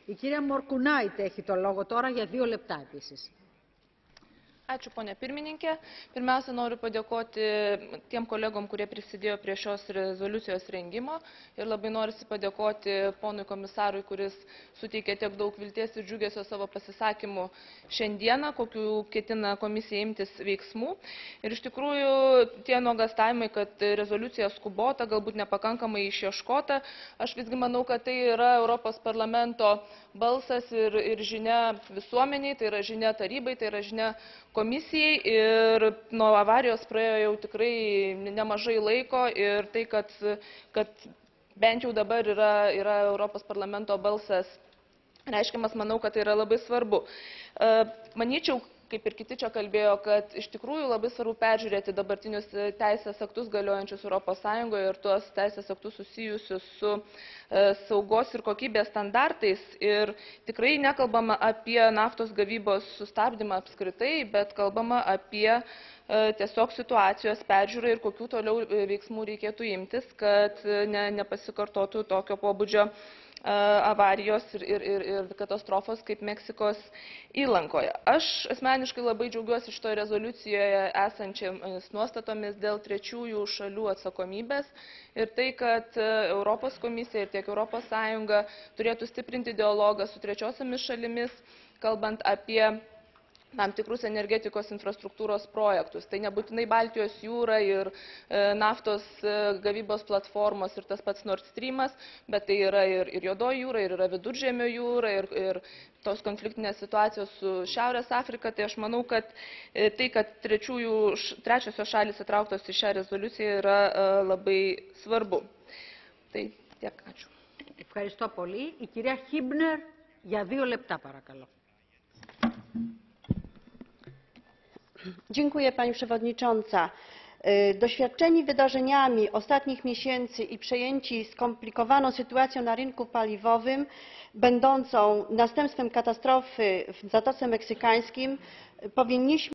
Η κυρία Μορκουνάιτ έχει το λόγο τώρα για 2 λεπτά επίσης. Ačiū, ponia pirmininkė. Pirmiausia, noriu padėkoti tiem kolegom, kurie prisidėjo prie šios rezoliucijos rengimo. Ir labai norisi padėkoti ponui komisarui, kuris suteikė tiek daug vilties ir džiugesio savo pasisakymų šiandieną, kokių ketina komisija imtis veiksmų. Ir iš tikrųjų tie nuogąstavimai, kad rezoliucija skubota, galbūt nepakankamai išieškota, aš visgi manau, kad tai yra Europos parlamento balsas ir žinia visuomeniai, tai yra žinia tarybai, tai yra žinia komisijai, ir nuo avarijos praėjo jau tikrai nemažai laiko, ir tai, kad bent jau dabar yra Europos parlamento balsas reiškiamas, manau, kad tai yra labai svarbu. Manyčiau, kaip ir kiti čia kalbėjo, kad iš tikrųjų labai svarbu peržiūrėti dabartinius teisės aktus galiojančius Europos Sąjungoje ir tuos teisės aktus susijusius su saugos ir kokybės standartais. Ir tikrai nekalbama apie naftos gavybos sustabdymą apskritai, bet kalbama apie tiesiog situacijos peržiūrą ir kokių toliau veiksmų reikėtų imtis, kad nepasikartotų tokio pobūdžio avarijos ir katastrofos kaip Meksikos įlankoje. Aš asmeniškai labai džiaugiuosi šitoje rezoliucijoje esančiamis nuostatomis dėl trečiųjų šalių atsakomybės ir tai, kad Europos komisija ir tiek Europos Sąjunga turėtų stiprinti dialogą su trečiosiomis šalimis, kalbant apie tam tikrus energetikos infrastruktūros projektus. Tai nebūtinai Baltijos jūra ir naftos gavybos platformos ir tas pats Nord Streamas, bet tai yra ir Juodoji jūra, ir yra Viduržemio jūra, ir tos konfliktinės situacijos su Šiaurės Afrika. Tai aš manau, kad tai, kad trečiosios šalys įtrauktos į šią rezoliuciją, yra labai svarbu. Tai tiek, ačiū. Ευχαριστώ πολύ. Η κυρία Χίμπνερ για 2 λεπτά παρακαλώ. Dziękuję, Pani Przewodnicząca. Doświadczeni wydarzeniami ostatnich miesięcy i przejęci skomplikowaną sytuacją na rynku paliwowym, będącą następstwem katastrofy w Zatoce Meksykańskiej, powinniśmy